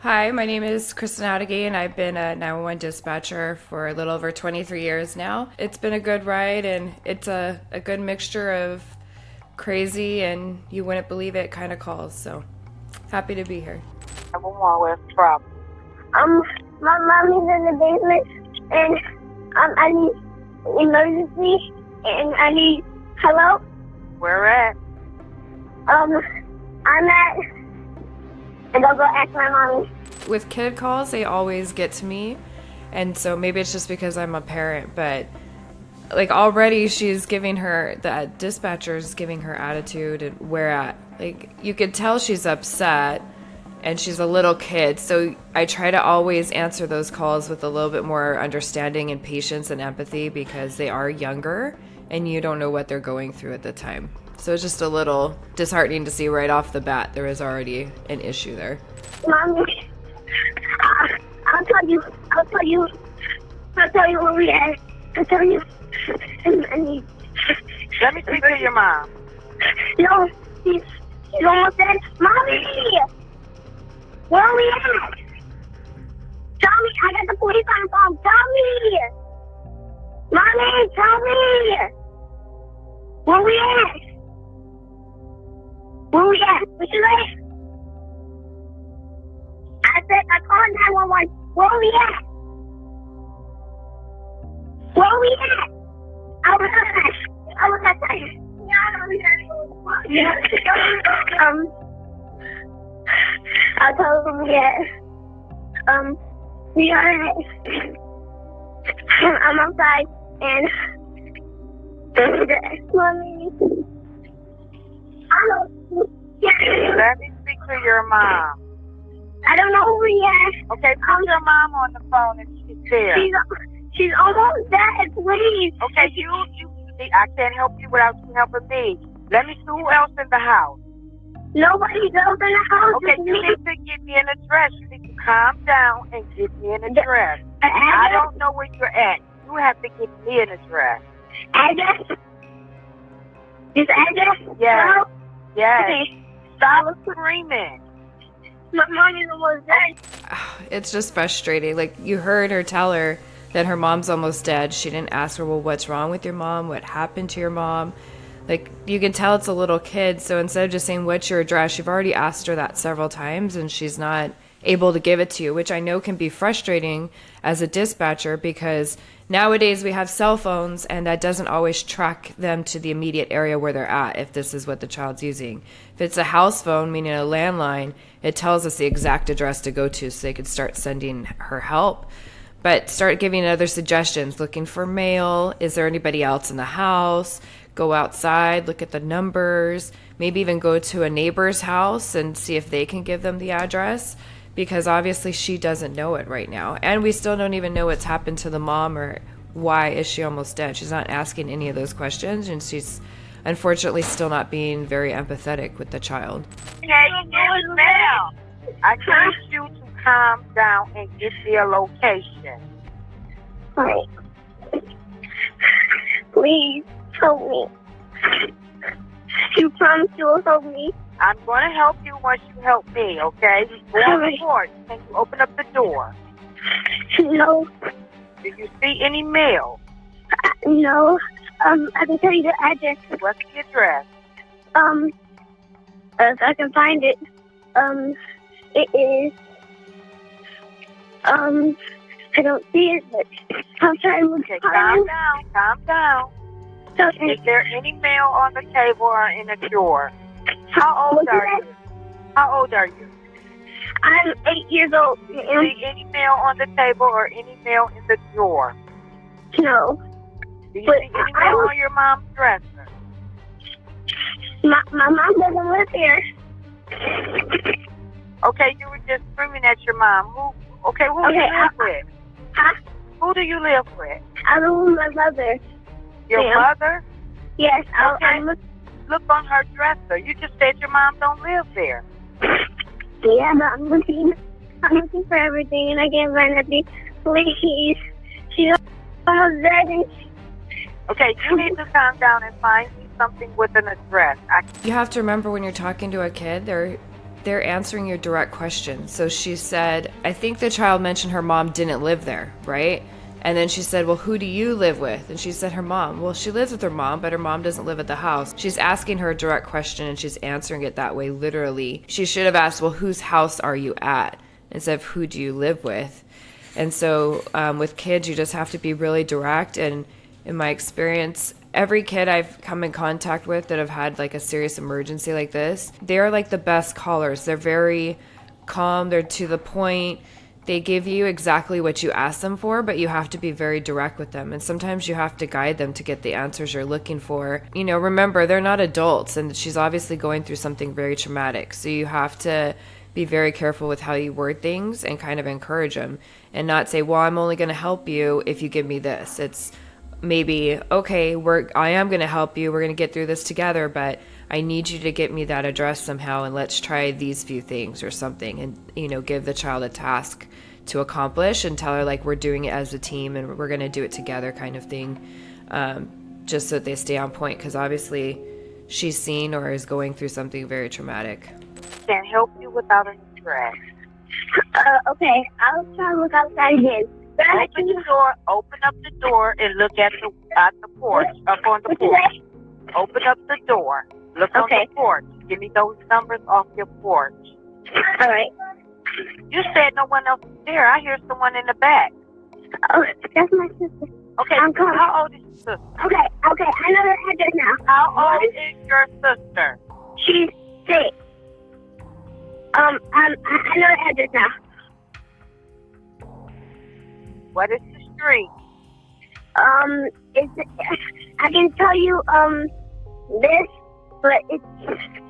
Hi, my name is Kristen Adigay, and I've been a 911 dispatcher for a little over 23 years now. It's been a good ride, and it's a good mixture of crazy and you wouldn't believe it kind of calls. So happy to be here. 911 with trouble. My mommy's in the basement, and I need emergency, and I need hello. Where at? I'm at, and I'll go ask my mommy. With kid calls, they always get to me, and so maybe it's just because I'm a parent, but like already she's giving her, the dispatcher's giving her attitude and where at. Like you could tell she's upset and she's a little kid, so I try to always answer those calls with a little bit more understanding and patience and empathy because they are younger and you don't know what they're going through at the time. So it's just a little disheartening to see right off the bat there is already an issue there. Mommy, I'll tell you where we at. I'll tell you. I need. Let me speak to your mom. No, she's almost dead. Mommy, where are we at? Tell me, I got the police on the phone. Tell me. Mommy, tell me. Where we at? Where we at? Where you at? I said, I called 911. Where are we at? Where are we at? I was outside. Yeah. I'll tell them we are I'm outside and mommy. Let me speak to your mom. I don't know who we are. Okay, put your mom on the phone and she's there. She's almost dead, please. Okay, I can't help you without you helping me. Let me see who else in the house. Nobody's else in the house. Okay, you need to give me an address. You need to calm down and give me an address. I don't know where you're at. You have to give me an address. Address? This address? Yes. Hello? Yes. Okay. Stop screaming. My mommy's almost dead. It's just frustrating. Like you heard her tell her that her mom's almost dead. She didn't ask her, well, what's wrong with your mom? What happened to your mom? Like you can tell it's a little kid. So instead of just saying, what's your address? You've already asked her that several times and she's not able to give it to you, which I know can be frustrating as a dispatcher because nowadays we have cell phones and that doesn't always track them to the immediate area where they're at if this is what the child's using. If it's a house phone, meaning a landline, it tells us the exact address to go to so they could start sending her help. But start giving other suggestions, looking for mail. Is there anybody else in the house? Go outside, look at the numbers, maybe even go to a neighbor's house and see if they can give them the address because obviously she doesn't know it right now. And we still don't even know what's happened to the mom or why is she almost dead. She's not asking any of those questions and she's unfortunately still not being very empathetic with the child. Okay, now I need you to calm down and give me a location. Right. Please help me. You promise you will help me. I'm going to help you once you help me, okay? Go on the porch. Can you open up the door? No. Do you see any mail? No. I can tell you the address. What's the address? If I can find it. It is, I don't see it, but I'll try and look. Okay, calm down. Okay. Is there any mail on the table or in a drawer? How old are you? I'm 8 years old. Do you see any mail on the table or any mail in the drawer? No. Do you see any mail on your mom's dresser? My mom doesn't live here. Okay, you were just screaming at your mom. Who do you live with? Huh? Who do you live with? I live with my mother. Your Ma'am. mother? Yes, Okay. I'm looking. Look on her dresser. You just said your mom don't live there. Yeah, but I'm looking for everything and I can't find anything. Please. She's almost dead. Okay, you need to calm down and find me something with an address. You have to remember when you're talking to a kid, they're answering your direct question. So she said, I think the child mentioned her mom didn't live there, right? And then she said, well, who do you live with? And she said her mom. Well, she lives with her mom, but her mom doesn't live at the house. She's asking her a direct question and she's answering it that way, literally. She should have asked, well, whose house are you at? Instead of who do you live with? And so with kids, you just have to be really direct. And in my experience, every kid I've come in contact with that have had like a serious emergency like this, they're like the best callers. They're very calm. They're to the point. They give you exactly what you ask them for, but you have to be very direct with them. And sometimes you have to guide them to get the answers you're looking for. You know, remember, they're not adults, and she's obviously going through something very traumatic. So you have to be very careful with how you word things and kind of encourage them and not say, well, I'm only going to help you if you give me this. It's maybe, okay, I am going to help you. We're going to get through this together, but I need you to get me that address somehow, and let's try these few things or something, and, you know, give the child a task to accomplish and tell her, like, we're doing it as a team and we're going to do it together kind of thing, just so that they stay on point, because obviously she's seen or is going through something very traumatic. Can't help you without an address. Okay, I'll try to look outside again. Open up the door and look at the porch, up on the porch. Open up the door. Look on the porch. Give me those numbers off your porch. All right. You said no one else is there. I hear someone in the back. Oh, that's my sister. Okay, I'm coming. how old is your sister? Okay, I know her address now. How old is your sister? She's 6. I know her address now. What is the street? I can tell you, this, but it's...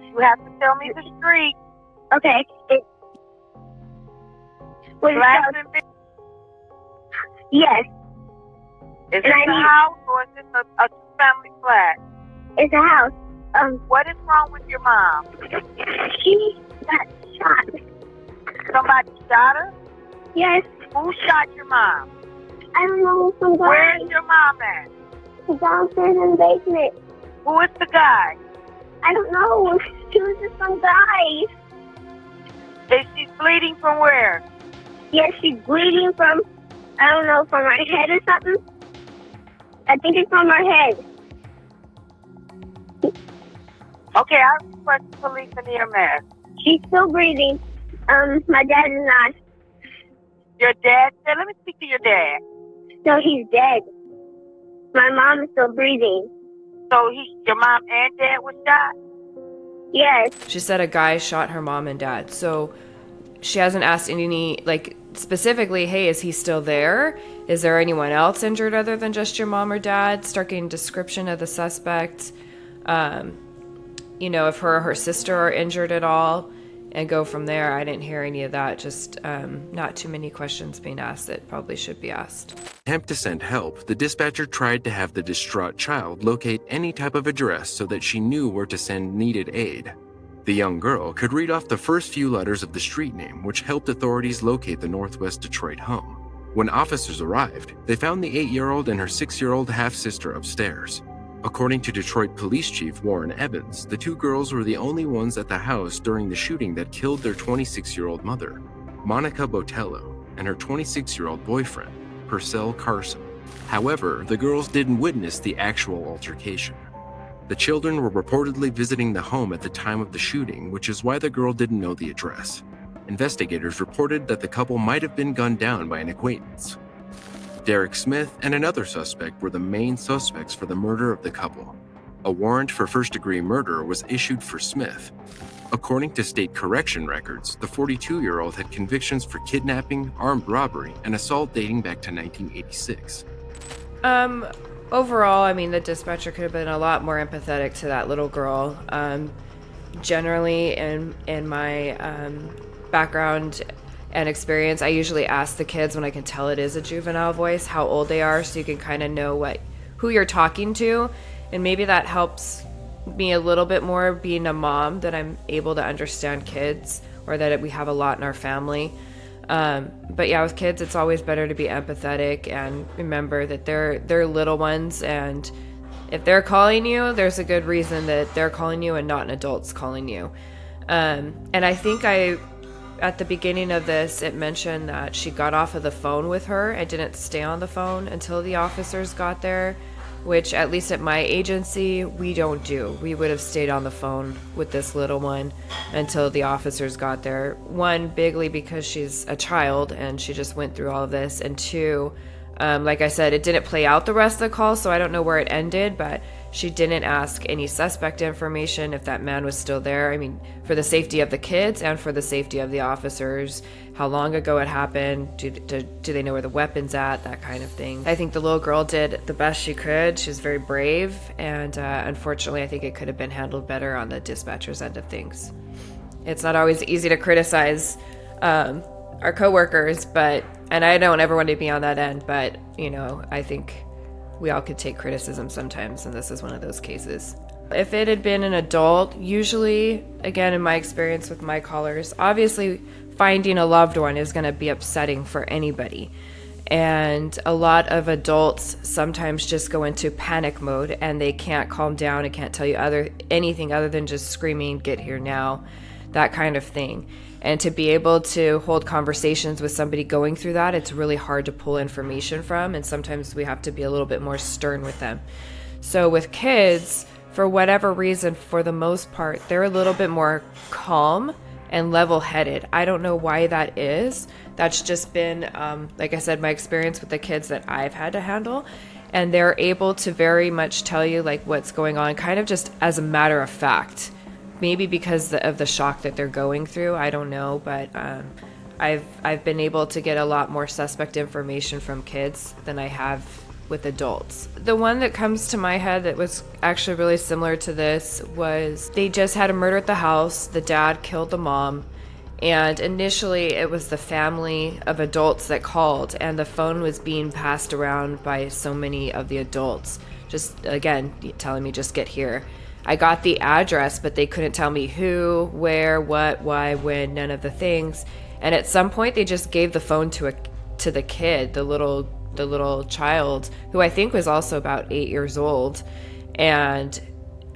You have to tell me the street. Okay, it's... Yes. Is it a house or is it a two-family flat? It's a house. What is wrong with your mom? She got shot. Somebody shot her? Yes. Who shot your mom? I don't know, some guy. Where's your mom at? She's downstairs in the basement. Who is the guy? I don't know. She was just some guy. Is she bleeding from where? Yes, she's bleeding from, I don't know, from her head or something. I think it's from her head. Okay, I request police and EMS. She's still breathing. My dad is not. Your dad said, let me speak to your dad. No, he's dead. My mom is still breathing. So your mom and dad was shot? Yes. She said a guy shot her mom and dad. So she hasn't asked any, like, specifically, hey, is he still there? Is there anyone else injured other than just your mom or dad? Start getting description of the suspect. You know, if her or her sister are injured at all, and go from there. I didn't hear any of that. Just not too many questions being asked that probably should be asked. Attempt to send help, the dispatcher tried to have the distraught child locate any type of address so that she knew where to send needed aid. The young girl could read off the first few letters of the street name, which helped authorities locate the Northwest Detroit home. When officers arrived, they found the 8-year-old and her 6-year-old half-sister upstairs. According to Detroit Police Chief Warren Evans, the 2 girls were the only ones at the house during the shooting that killed their 26-year-old mother, Monica Botello, and her 26-year-old boyfriend, Purcell Carson. However, the girls didn't witness the actual altercation. The children were reportedly visiting the home at the time of the shooting, which is why the girl didn't know the address. Investigators reported that the couple might have been gunned down by an acquaintance. Derek Smith and another suspect were the main suspects for the murder of the couple. A warrant for first-degree murder was issued for Smith. According to state correction records, the 42-year-old had convictions for kidnapping, armed robbery, and assault dating back to 1986. Overall, I mean, the dispatcher could have been a lot more empathetic to that little girl. Generally, in my background and experience, I usually ask the kids when I can tell it is a juvenile voice how old they are, so you can kind of know who you're talking to, and maybe that helps me a little bit more being a mom, that I'm able to understand kids, or that we have a lot in our family. But yeah, with kids, it's always better to be empathetic and remember that they're little ones, and if they're calling you, there's a good reason that they're calling you and not an adult's calling you. And I think at the beginning of this, it mentioned that she got off of the phone with her and didn't stay on the phone until the officers got there, which at least at my agency, we don't do. We would have stayed on the phone with this little one until the officers got there. One, bigly because she's a child and she just went through all of this. And two, like I said, it didn't play out the rest of the call, so I don't know where it ended, but she didn't ask any suspect information if that man was still there. I mean, for the safety of the kids and for the safety of the officers, how long ago it happened, do they know where the weapon's at, that kind of thing. I think the little girl did the best she could. She's very brave, and unfortunately, I think it could have been handled better on the dispatcher's end of things. It's not always easy to criticize our coworkers, and I don't ever want to be on that end, but, I think we all could take criticism sometimes, and this is one of those cases. If it had been an adult, usually, again, in my experience with my callers, obviously finding a loved one is going to be upsetting for anybody. And a lot of adults sometimes just go into panic mode and they can't calm down and can't tell you anything other than just screaming, "Get here now," that kind of thing. And to be able to hold conversations with somebody going through that, it's really hard to pull information from, and sometimes we have to be a little bit more stern with them. So with kids, for whatever reason, for the most part, they're a little bit more calm and level-headed. I don't know why that is. That's just been, like I said, my experience with the kids that I've had to handle. And they're able to very much tell you like what's going on, kind of just as a matter of fact. Maybe because of the shock that they're going through, I don't know, but I've been able to get a lot more suspect information from kids than I have with adults. The one that comes to my head that was actually really similar to this was they just had a murder at the house. The dad killed the mom, and initially it was the family of adults that called, and the phone was being passed around by so many of the adults, just again telling me, "Just get here." I got the address, but they couldn't tell me who, where, what, why, when, none of the things. And at some point, they just gave the phone to the kid, the little child, who I think was also about 8 years old. And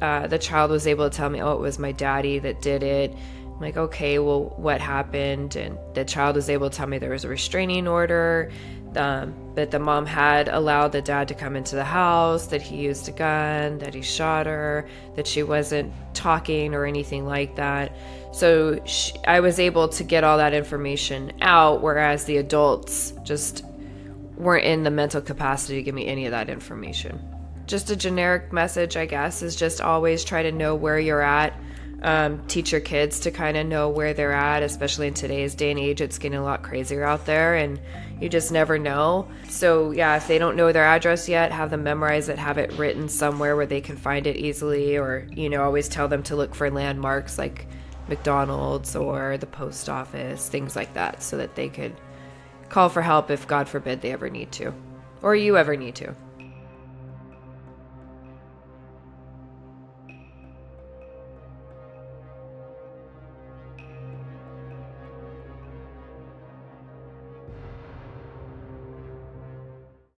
the child was able to tell me, "Oh, it was my daddy that did it." I'm like, "Okay, well, what happened?" And the child was able to tell me there was a restraining order, that the mom had allowed the dad to come into the house, that he used a gun, that he shot her, that she wasn't talking or anything like that. So I was able to get all that information out, whereas the adults just weren't in the mental capacity to give me any of that information. Just a generic message, I guess, is just always try to know where you're at. Teach your kids to kind of know where they're at, especially in today's day and age. It's getting a lot crazier out there, and you just never know. So yeah, if they don't know their address yet, have them memorize it, have it written somewhere where they can find it easily, or always tell them to look for landmarks like McDonald's or the post office, things like that, so that they could call for help if, God forbid, they ever need to, or you ever need to.